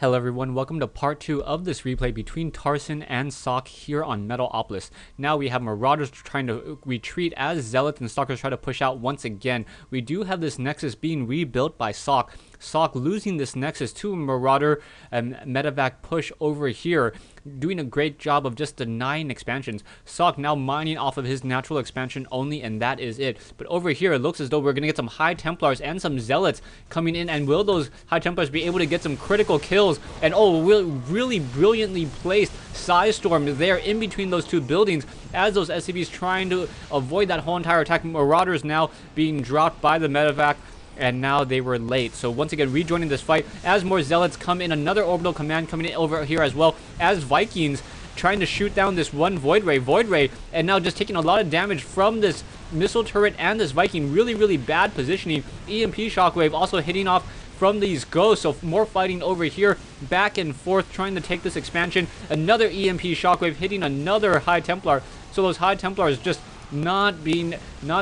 Hello everyone, welcome to part 2 of this replay between Tarson and SocK here on Metalopolis. Now we have Marauders trying to retreat as Zealots and Stalkers try to push out once again. We do have this Nexus being rebuilt by SocK. SocK losing this Nexus to Marauder and Medevac push over here, doing a great job of just denying expansions. SocK now mining off of his natural expansion only, and that is it. But over here, it looks as though we're going to get some High Templars and some Zealots coming in, and will those High Templars be able to get some critical kills? And oh, really brilliantly placed Size Storm there in between those two buildings as those SCVs trying to avoid that whole entire attack. Marauders now being dropped by the Medevac, and now they were late. So once again, rejoining this fight as more Zealots come in. Another orbital command coming in over here as well as Vikings trying to shoot down this one Void Ray, and now just taking a lot of damage from this missile turret and this Viking. Really bad positioning. EMP Shockwave also hitting off from these ghosts, so more fighting over here, back and forth, trying to take this expansion. Another EMP Shockwave hitting another High Templar. So those High Templars just not being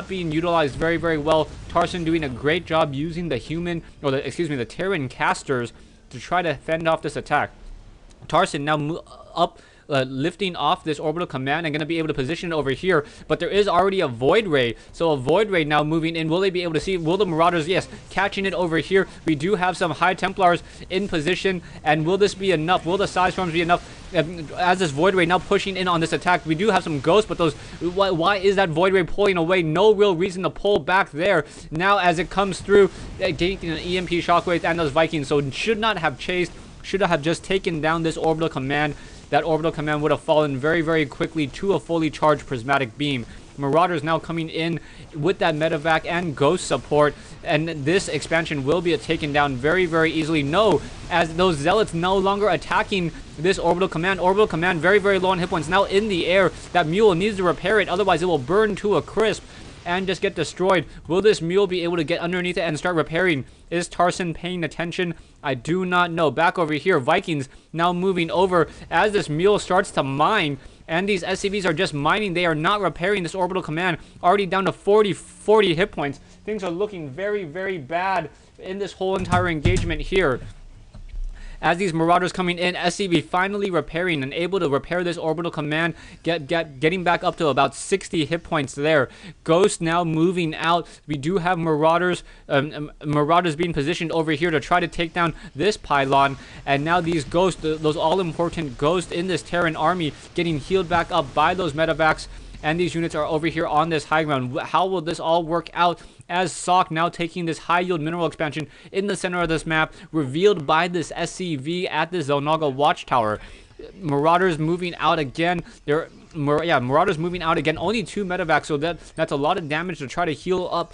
utilized very well. Tarson doing a great job using the Terran casters to try to fend off this attack. Tarson now lifting off this orbital command and going to be able to position it over here, but there is already a Void Ray, so a Void Ray now moving in. Will they be able to see? Will the Marauders? Yes, catching it over here. We do have some High Templars in position, and will this be enough? Will the Size Storms be enough? As this Void Ray now pushing in on this attack, we do have some ghosts, but those, why is that Void Ray pulling away? No real reason to pull back there. Now as it comes through, getting an EMP Shockwave and those Vikings, so should not have chased, should have just taken down this orbital command. That orbital command would have fallen very quickly to a fully charged prismatic beam. Marauders now coming in with that Medevac and Ghost support, and this expansion will be taken down very easily. No, as those Zealots no longer attacking this orbital command. Orbital command very low on hit points, now in the air. That mule needs to repair it, otherwise it will burn to a crisp and just get destroyed. Will this mule be able to get underneath it and start repairing? Is Tarson paying attention? I do not know. Back over here, Vikings now moving over as this mule starts to mine, and these SCVs are just mining. They are not repairing this orbital command. Already down to 40 hit points. Things are looking very bad in this whole entire engagement here. As these Marauders coming in, SCV finally repairing and able to repair this orbital command, getting back up to about 60 hit points there. Ghost now moving out. We do have Marauders being positioned over here to try to take down this pylon, and now these ghosts, those all-important ghosts in this Terran army, getting healed back up by those Medevacs, and these units are over here on this high ground. How will this all work out? As SocK now taking this high yield mineral expansion in the center of this map, revealed by this SCV at the Zelnaga watchtower. Marauders moving out again. Marauders moving out again. Only 2 Medevacs, so that's a lot of damage to try to heal up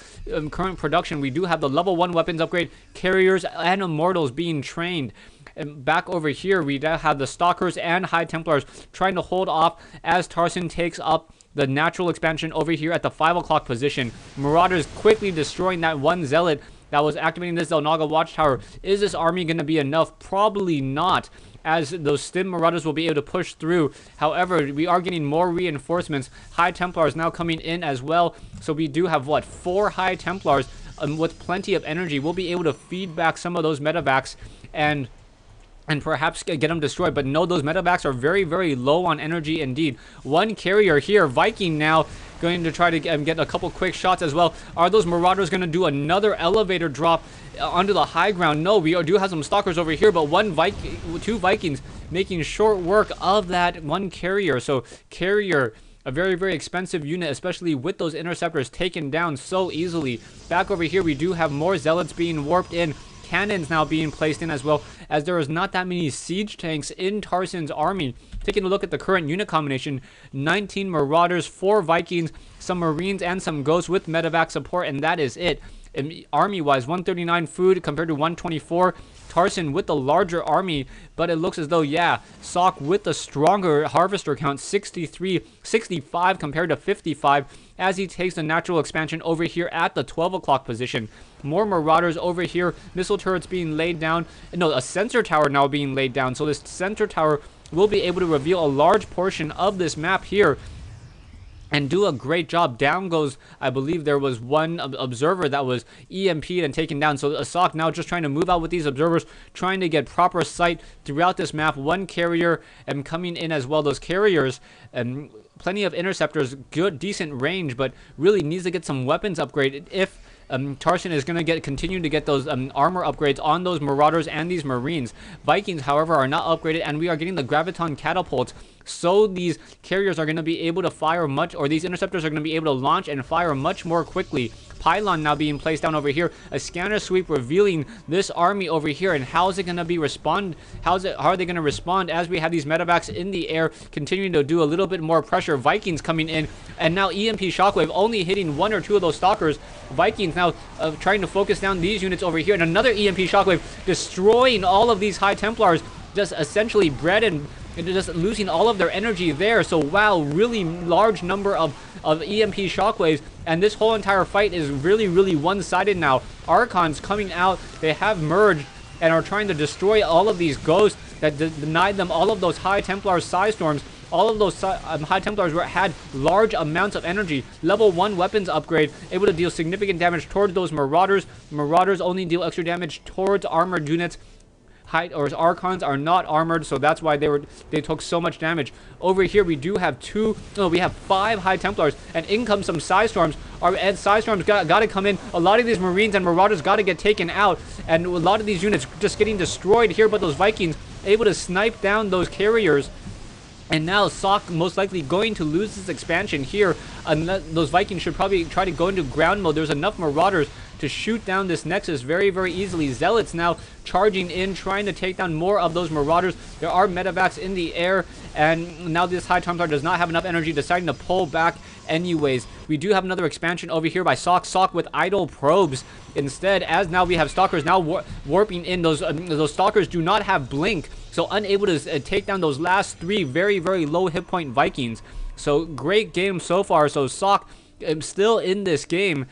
current production. We do have the level 1 weapons upgrade, carriers and immortals being trained. And back over here, we have the Stalkers and High Templars trying to hold off as Tarson takes up the natural expansion over here at the 5 o'clock position. Marauders quickly destroying that one Zealot that was activating this Zelnaga watchtower. Is this army going to be enough? Probably not, as those Stim Marauders will be able to push through. However, we are getting more reinforcements. High Templars now coming in as well. So we do have, 4 High Templars with plenty of energy. We'll be able to feed back some of those Medevacs and perhaps get them destroyed. But no, those Medevacs are very low on energy indeed. One carrier here, Viking now going to try to get a couple quick shots as well. Are those Marauders going to do another elevator drop onto the high ground? No, we do have some Stalkers over here, but 2 Vikings making short work of that one carrier. So carrier, a very expensive unit, especially with those interceptors taken down so easily. Back over here, we do have more Zealots being warped in. Cannons now being placed in as well, as there is not that many siege tanks in Tarson's army. Taking a look at the current unit combination, 19 Marauders, 4 Vikings, some Marines, and some Ghosts with Medevac support, and that is it. Army-wise, 139 food compared to 124. Tarson with the larger army, but it looks as though, SocK with the stronger harvester count, 65 compared to 55, as he takes the natural expansion over here at the 12 o'clock position. More Marauders over here, missile turrets being laid down. No, a sensor tower now being laid down, so this sensor tower will be able to reveal a large portion of this map here. and do a great job. Down goes, I believe there was one observer that was EMP'd and taken down. So aTnSocke now just trying to move out with these observers, trying to get proper sight throughout this map. One carrier coming in as well. Those carriers, plenty of interceptors, good, decent range, but really needs to get some weapons upgraded if Tarson is going to continue to get those armor upgrades on those Marauders and these Marines. Vikings, however, are not upgraded, and we are getting the Graviton catapults, so these carriers are going to be able to fire much, or these interceptors are going to be able to launch and fire much more quickly. Pylon now being placed down over here. A scanner sweep revealing this army over here, and how is it going to be how are they going to respond as we have these medevacs in the air continuing to do a little bit more pressure. Vikings coming in, and now EMP Shockwave only hitting one or two of those stalkers. Vikings now trying to focus down these units over here, and another EMP Shockwave destroying all of these High Templars, just essentially bred and just losing all of their energy there. So wow, really large number of EMP Shockwaves, and this whole entire fight is really one-sided now. Archons coming out, they have merged and are trying to destroy all of these ghosts that denied them all of those High Templar Psi Storms. All of those High Templars had large amounts of energy. Level 1 weapons upgrade, able to deal significant damage towards those Marauders. Marauders only deal extra damage towards armored units. Archons are not armored, so that's why they took so much damage. Over here we do have we have 5 High Templars, and in comes some Psi Storms. And Psi Storms got to come in. A lot of these Marines and Marauders got to get taken out, and a lot of these units just getting destroyed here, but those Vikings able to snipe down those carriers. And now aTnSocke most likely going to lose this expansion here. Those Vikings should probably try to go into ground mode. There's enough Marauders to shoot down this Nexus very easily. Zealots now charging in, trying to take down more of those Marauders. There are medevacs in the air, and now this High Templar does not have enough energy, deciding to pull back anyways. We do have another expansion over here by aTnSocke with idle probes instead, as now we have stalkers now warping in. Those stalkers do not have blink, so unable to take down those last 3 very low hit point Vikings. So great game so far. So aTnSocke still in this game,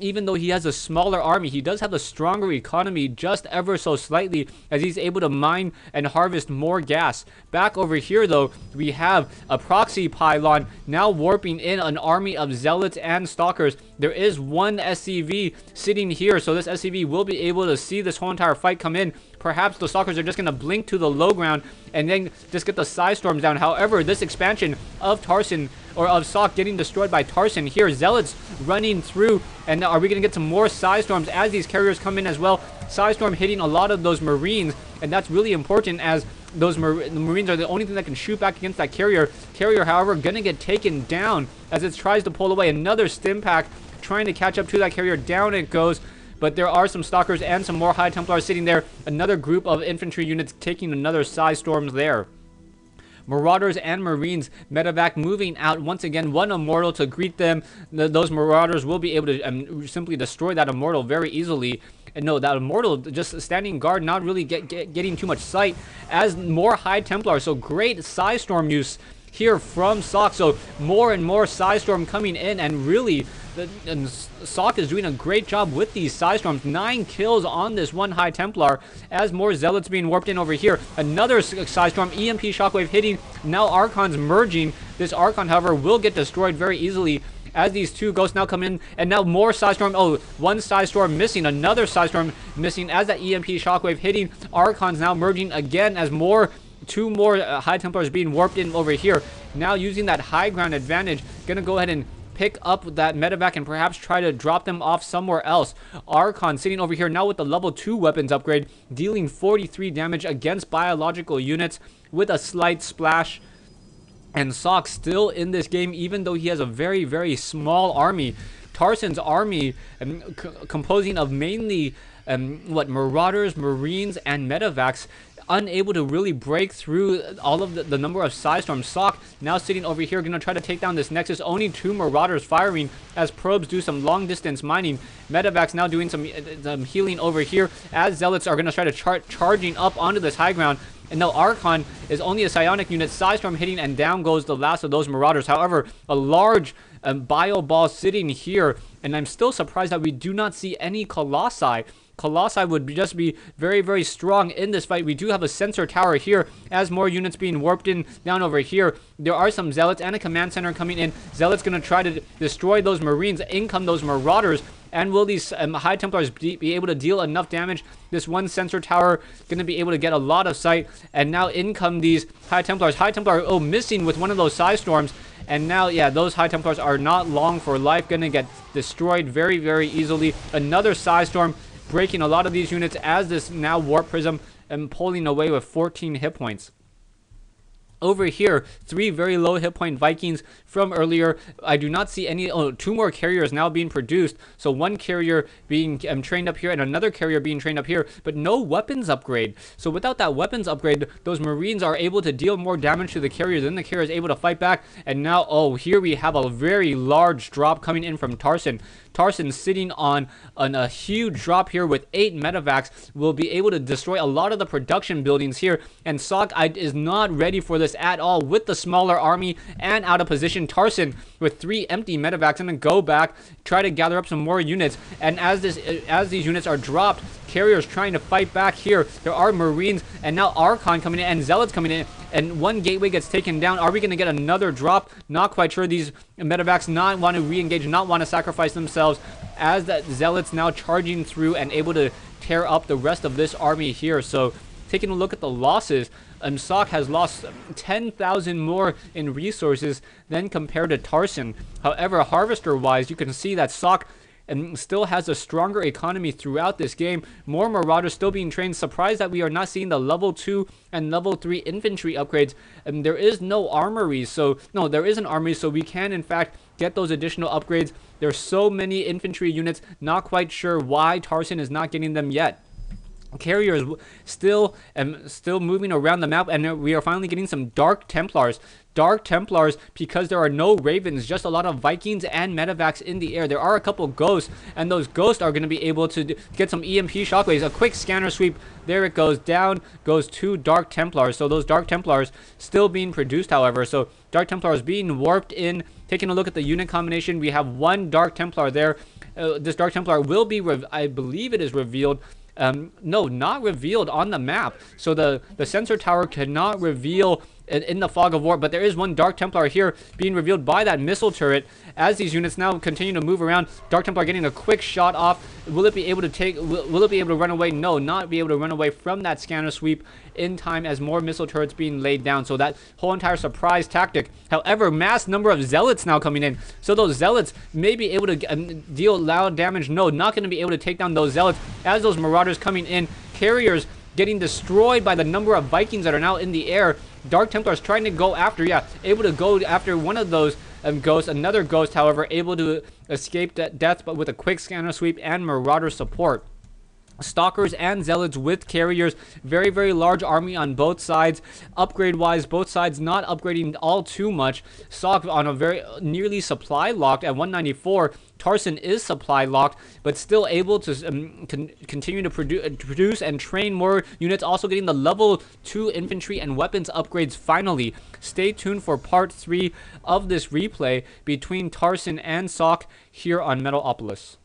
even though he has a smaller army. He does have a stronger economy, just ever so slightly, as he's able to mine and harvest more gas. Back over here though, we have a proxy pylon now warping in an army of zealots and stalkers. There is one SCV sitting here, so this SCV will be able to see this whole entire fight come in. Perhaps the stalkers are just going to blink to the low ground and then just get the Psi Storms down. However, this expansion of Tarson, or of aTnSocke getting destroyed by Tarson here, Zealots running through, and are we going to get some more Psi Storms as these carriers come in as well? Psi Storm hitting a lot of those Marines, and that's really important, as those the Marines are the only thing that can shoot back against that carrier. Carrier, however, going to get taken down as it tries to pull away. Another stim pack trying to catch up to that carrier. Down it goes. But there are some stalkers and some more High Templars sitting there. Another group of infantry units taking another Psi Storms there. Marauders and Marines, medevac moving out once again. One Immortal to greet them. Those Marauders will be able to simply destroy that Immortal very easily. And no, that Immortal just standing guard, not really getting too much sight, as more High Templars. So great Psi Storm use here from aTnSocke. So more and more Psi Storm coming in, and really aTnSocke is doing a great job with these Psi Storms. 9 kills on this one High Templar, as more Zealots being warped in over here. Another Psi Storm, EMP Shockwave hitting. Now Archons merging. This Archon, however, will get destroyed very easily, as these 2 ghosts now come in. And now more Psi Storm. Oh, one Psi Storm missing, another Psi Storm missing, as that EMP Shockwave hitting. Archons now merging again, as 2 more High Templars being warped in over here. Now using that high ground advantage, gonna go ahead and pick up that medevac and perhaps try to drop them off somewhere else. Archon sitting over here now with the level 2 weapons upgrade, dealing 43 damage against biological units with a slight splash. And aTnSocke still in this game, even though he has a very small army. Tarson's army, composing of mainly Marauders, Marines, and medevacs, unable to really break through all of the number of Psi Storms. aTnSocke now sitting over here, going to try to take down this Nexus. Only 2 Marauders firing, as probes do some long distance mining. Medevacs now doing some healing over here, as Zealots are going to try to charging up onto this high ground. And now Archon is only a psionic unit. Psi Storm hitting, and down goes the last of those Marauders. However, a large bio ball sitting here, and I'm still surprised that we do not see any Colossi. Colossi would just be very, very strong in this fight. We do have a sensor tower here as more units being warped in down over here. There are some zealots and a command center coming in. Zealots going to try to destroy those marines. In come those marauders. And will these High Templars be able to deal enough damage? This one sensor tower going to be able to get a lot of sight. And now in come these High Templars. High Templar, oh, missing with one of those Psi Storms. And now, yeah, those High Templars are not long for life. Going to get destroyed very, very easily. Another Psi Storm breaking a lot of these units as this now Warp Prism and pulling away with 14 hit points. Over here, 3 very low hit point Vikings from earlier. I do not see any. Oh, 2 more carriers now being produced. So 1 carrier being trained up here and another carrier being trained up here, but no weapons upgrade. So without that weapons upgrade, those Marines are able to deal more damage to the carrier. Then the carrier is able to fight back. And now, oh, here we have a very large drop coming in from Tarson. Tarson sitting on a huge drop here with 8 medevacs will be able to destroy a lot of the production buildings here. And Socke is not ready for this at all with the smaller army and out of position. Tarson with 3 empty medevacs and then go back, try to gather up some more units. And as these units are dropped, carriers trying to fight back here. There are Marines and now Archon coming in and Zealots coming in. And 1 gateway gets taken down. Are we going to get another drop? Not quite sure. These medevacs not want to re-engage, not want to sacrifice themselves as that Zealots now charging through and able to tear up the rest of this army here. So taking a look at the losses, Socke has lost 10,000 more in resources than compared to Tarson. However, Harvester-wise, you can see that Socke still has a stronger economy throughout this game. More Marauders still being trained. Surprised that we are not seeing the level 2 and level 3 infantry upgrades. There is no armory, so no, there is an armory, so we can in fact get those additional upgrades. There's so many infantry units, not quite sure why Tarson is not getting them yet. Carriers still moving around the map, and we are finally getting some Dark Templars. Dark Templars, because there are no Ravens, just a lot of Vikings and medevacs in the air. There are a couple Ghosts, and those Ghosts are going to be able to get some EMP shockwaves. A quick scanner sweep, there it goes, down goes 2 Dark Templars. So those Dark Templars still being produced, however. So Dark Templars being warped in. Taking a look at the unit combination, we have 1 Dark Templar there. This Dark Templar will be, I believe it is revealed. No, not revealed on the map. So the sensor tower cannot reveal in the fog of war, but there is 1 Dark Templar here being revealed by that missile turret. As these units now continue to move around, Dark Templar getting a quick shot off. Will it be able to take? Will it be able to run away? No, not be able to run away from that scanner sweep in time as more missile turrets being laid down. So that whole entire surprise tactic. However, mass number of Zealots now coming in. So those Zealots may be able to deal loud damage. No, not going to be able to take down those Zealots as those Marauders coming in. Carriers getting destroyed by the number of Vikings that are now in the air. Dark Templars trying to go after, able to go after one of those ghosts. Another Ghost, however, able to escape death, but with a quick scanner sweep and Marauder support. Stalkers and Zealots with carriers. Very, very large army on both sides. Upgrade-wise, both sides not upgrading all too much. Socke on a very nearly supply locked at 194. Tarson is supply locked, but still able to continue to produce and train more units. Also getting the level 2 infantry and weapons upgrades finally. Stay tuned for part 3 of this replay between Tarson and Socke here on Metalopolis.